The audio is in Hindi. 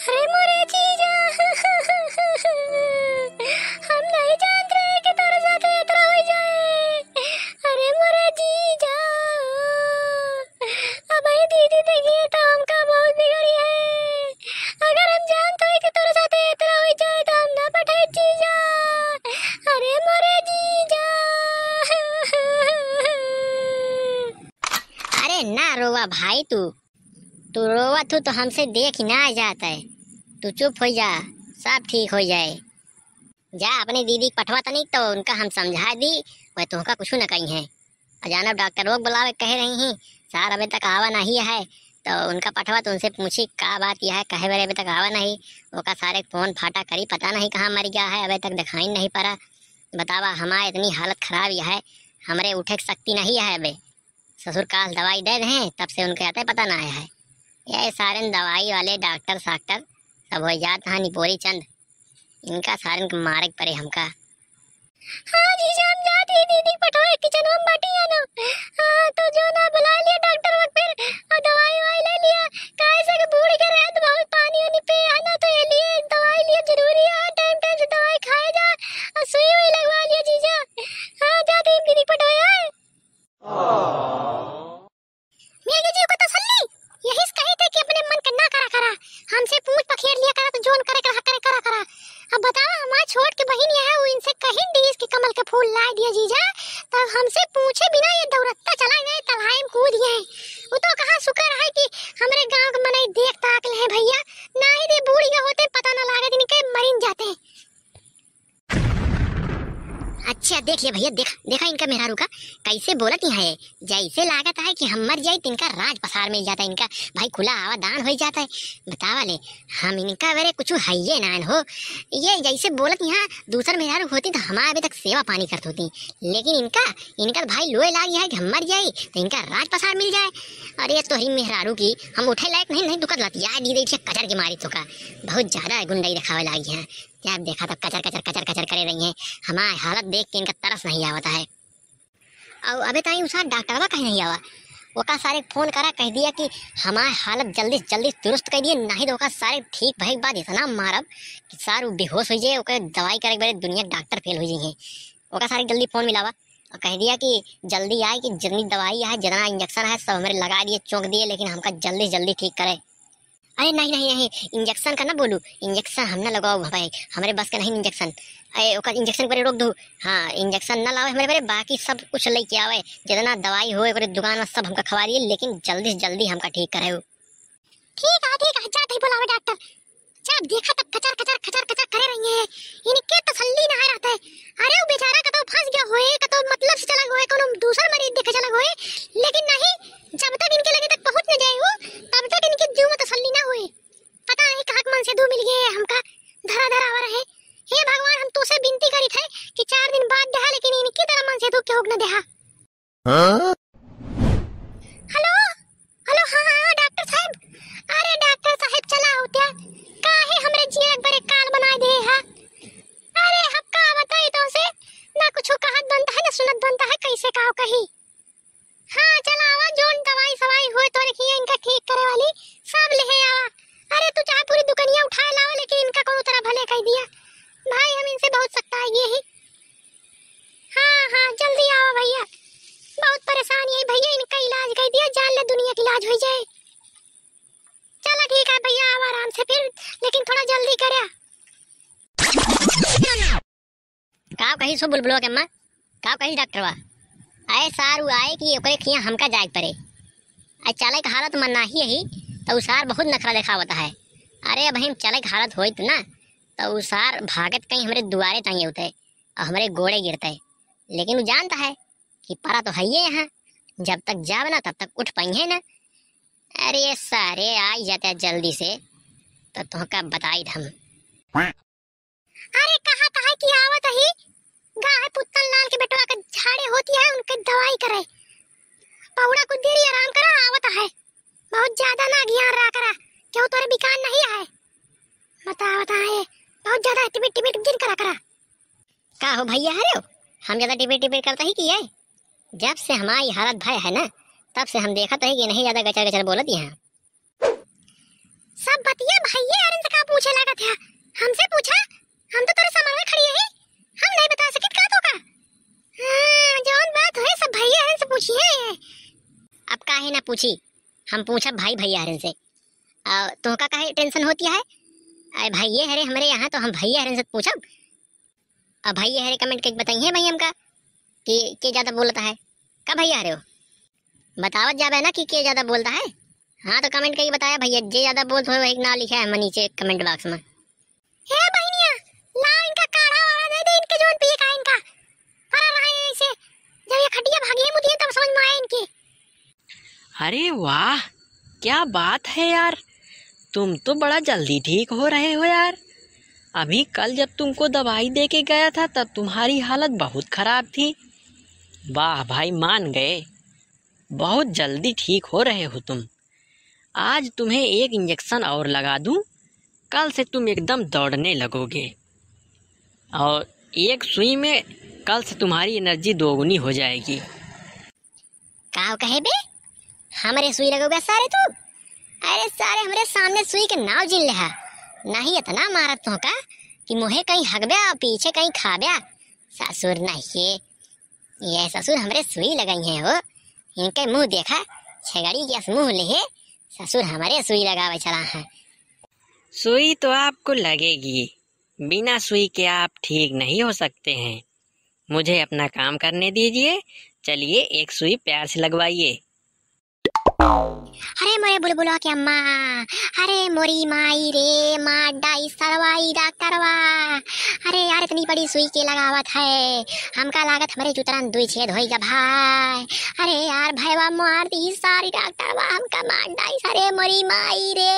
अरे मोरे जीजा हम नहीं जानते कि तेरे साथ इतना हो जाए। अरे मोरे जीजा अब ये दीदी देखिए तो हमका बहुत बिगड़ी है। अगर हम जानते हैं कि तेरे साथ इतना हो जाए तो हम ना बैठे जीजा। अरे मोरे जीजा अरे ना रोवा भाई, तू रोवा तो हमसे देख ही ना जाता है। तू चुप हो जा, सब ठीक हो जाए। जा अपनी दीदी पठवा तनिक तो उनका हम समझा दी, वह तुमका कुछ न कही है। अजानब डॉक्टर लोग बुलावे कह रही हैं, सार अभी तक आवा नहीं है तो उनका पठवा तो उनसे पूछी का बात यह है, कहे बारे अभी तक आवा नहीं। वो सारे फोन फाटा करी, पता नहीं कहाँ मर गया है, अभी तक दिखाई नहीं पड़ा। बतावा हमारी इतनी हालत खराब यह है, हमारे उठे की शक्ति नहीं है। अबे ससुर काल दवाई दे रहे हैं तब से उनके आते पता ना आया है। ये सारे दवाई वाले डॉक्टर साक्टर सब हो जात हाँ निपोरी चंद, इनका सारन के मारे परे हमका। हाँ जी हम जाती दीदी पठवा किचन में बैठी है ना। हाँ तो जो ना बुला लिया डॉक्टर वक्त फिर और दवाई वाई ले लिया। कैसे कि बूढ़ी के रहत बहुत पानी वानी पे आना तो ये लिए दवाई लिया जरूरी है। टाइम टाइम से दवाई खाए जा और सुई हुई लगवा लिया जीजा। हाँ जाती दीदी पठवाया है। मेरे जी को तसल्ली यही कहे थे कि अपने मन का ना करा करा, हमसे पूछ पखेर लिया करा तो जोन करे करा करा। अब बताओ हमारे छोट के बहन है वो इनसे कहीं दी इसके कमल के फूल ला दिया जीजा, तब हमसे पूछे बिना ये दौड़ता चला गए तलहाई में कूद गए। वो तो कहाँ शुक्र है कि हमारे गांव के मनाई देख ताक ले भैया, ना ही दे बूढ़ी के होते पता ना लागत इनके मरीन जाते। अच्छा देखिए भैया, देखा इनका मेहरारू का कैसे बोलती है, जैसे लागत है कि हम मर जाए तो इनका राज पसार मिल जाता है, इनका भाई खुला हवा दान हो जाता है। बतावा ले हम इनका वेरे कुछ है ये नान हो, ये जैसे बोलती है दूसर मेहरारू होती तो हमारे अभी तक सेवा पानी करती होती, लेकिन इनका भाई लोहे लागी है कि हम मर जाए तो इनका राज पसार मिल जाए। अरे तोहरी मेहरारू की हम उठे लायक नहीं दुखत लाती यार दी कचर के मारी तो का बहुत ज्यादा गुंडाई दिखावे लागी है। जब देखा तब कचर कचर कचर कचर करे रही हैं, हमारी हालत देख के इनका तरस नहीं आवता है। और अबे ताई उस डॉक्टरवा कहीं नहीं आवा, वो का सारे फोन करा कह दिया कि हमारी हालत जल्दी जल्दी दुरुस्त कर दिए, नहीं तो सारे ठीक भाई बाद इतना मारब कि सारू बेहोश हो जाए, ओके दवाई करे बड़े दुनिया डॉक्टर फेल हो जाए। वो सारे जल्दी फोन मिलावा और कह दिया कि जल्दी आए कि जितनी दवाई है जितना इंजेक्शन है सब हमारे लगा दिए चौंक दिए, लेकिन हमका जल्दी जल्दी ठीक करे। अरे नहीं इंजेक्शन का ना बोलू, इंजेक्शन हम ना लगाओ भाई, हमारे बस का नहीं इंजेक्शन। अरे ओका इंजेक्शन पर रोक दो। हाँ इंजेक्शन ना लाओ हमारे बाकी सब कुछ लेके आवे, जितना दवाई हो दुकान में सब हमका खवा दिए, लेकिन जल्दी से जल्दी हमका ठीक करे। ठीक है जाते ही बुलावे डॉक्टर। जब देखा तब कचर कचर कचर कचर करे रही है, इनके तसल्ली ना रहता है। अरे वो बेचारा का तो फंस गया होए, का तो मतलब से चला गया कोनो दूसरा मरीज देखे चला गया, लेकिन नहीं जब तक इनके लगे तक पहुंच न जाए हो तब तक इनके जीव में तसल्ली ना हुए। पता नहीं कहाँ मन से दो मिल गए हमका धरा धरा हुआ रहे। हे भगवान हम तो से विनती करी थे कि 4 दिन बाद देहा, लेकिन इनकी तरह मन से दो क्यों न देहा। हेलो हेलो हाँ डॉक्टर साहब। अरे डॉक्टर साहब चला होत्या काहे हमरे जीवन बड़े काल बना दे हा। अरे हक्का बताई तो से ना कुछ कहत बनता है ना सुनत बनता है, कैसे कहो कही। हाँ चला आवा जोन दवाई सवाई होए तो रखिए इनका ठीक करे वाली सब ले आवा। अरे तू चाहे पूरी दुकानिया उठा लाओ, लेकिन इनका कोनो तरह भले कह दिया भाई, हम इनसे बहुत सकता है ये ही। हाँ जल्दी आओ भैया, बहुत परेशानी है भैया, इनका इलाज कर दिया जान ले दुनिया की इलाज हो जाए। चलो ठीक है भैया आओ आराम से फिर, लेकिन थोड़ा जल्दी करे। का कही सो बुलबुलो के अम्मा का कही डॉक्टरवा आए सारू आए कि ओकरे खिया हमका जाग पड़े। आज चले के हालत मन नहीं ही तो सार बहुत नखरा दिखावता है। अरे अब हम चले के हालत होई तो ना तो सार भागत कहीं हमारे दुआरे तंगे होते और हमारे गोड़े गिरते, लेकिन वो जानता है कि पारा तो है ये यहाँ, जब तक जाव ना तब तक उठ पाई ना। अरे सारे आ जाते जल्दी से तो तुमका बताई हम। अरे कहा कि आवत ही गाय पुत्तन लाल के बेटवा का झाड़े होती है उनके दवाई करे, पौड़ा कुछ देरी आराम करा आवत है, बहुत ज्यादा ना ज्ञान रहा करा क्यों तोरे बिकान नहीं है। बता है बहुत ज्यादा टिपिट टिपिट जिन करा करा का हो भैया। अरे हम ज्यादा टिपिट टिपिट करता ही किया है, जब से हमारी हालत भय है ना तब से हम देखा तो है कि नहीं ज्यादा गचर गचर बोलत यहाँ सब बतिया भैया। अरे पूछे लगा था, हमसे पूछा, हम तो तेरे सामने खड़ी है, हम नहीं बता सकित का तो का। हां जौन बात है सब भैया हरन से पूछी है। अब काहे ना पूछी, हम पूछा भाई भैया हरन से। तो का काहे टेंशन होती है? अरे भैया हरे हमारे यहाँ तो हम भैया हरन से पूछब। अब भैया हरे कमेंट करके बताइए भाई हमका कि के ज्यादा बोलता है। का भैया हरे हो बतावत जाबे ना कि के ज्यादा बोलता है। हाँ तो कमेंट करके बताया भैया जे ज्यादा बोलत हो एक नाम लिखा है नीचे कमेंट बॉक्स में। हे बहनिया ला इनका काढ़ा वाला दे दे, इनके जोन पिए का इनका परा रहा है ऐसे, जब ये खटिया भागी है मुझे तब समझ में आया इनके। अरे वाह क्या बात है यार, तुम तो बड़ा जल्दी ठीक हो रहे हो यार। अभी कल जब तुमको दवाई दे के गया था तब तुम्हारी हालत बहुत खराब थी। वाह भाई मान गए, बहुत जल्दी ठीक हो रहे हो तुम। आज तुम्हें एक इंजेक्शन और लगा दूं, कल से तुम एकदम दौड़ने लगोगे और एक सुई में कल से तुम्हारी एनर्जी दोगुनी हो जाएगी। का कहे बे हमारे सुई लगोगे सारे तू? अरे सारे हमारे सामने सुई के नाव जिन ले नहीं इतना मारत तो का कि मुहे कहीं हगब्या पीछे कहीं खाब्या। ससुर नहीं ये ससुर हमारे सुई लगाई है हो, इनके मुंह देखा छगड़ी के मुंह ले ससुर हमारे सुई लगावे चला है। सुई तो आपको लगेगी, बिना सुई के आप ठीक नहीं हो सकते हैं। मुझे अपना काम करने दीजिए, चलिए एक सुई प्यार से लगवाइए। अरे मोरे बुलबुला की अम्मा, अरे मोरी माई रे माँ डाई सरवाई डॉक्टरवा। अरे यार इतनी बड़ी सुई के लगावत है, हमका लागत हमारे जुतरन दुई छेद होइगा भाई। अरे यार भैया मार दी सारी डॉक्टरवा हमका मार डाई। अरे मोरी माई रे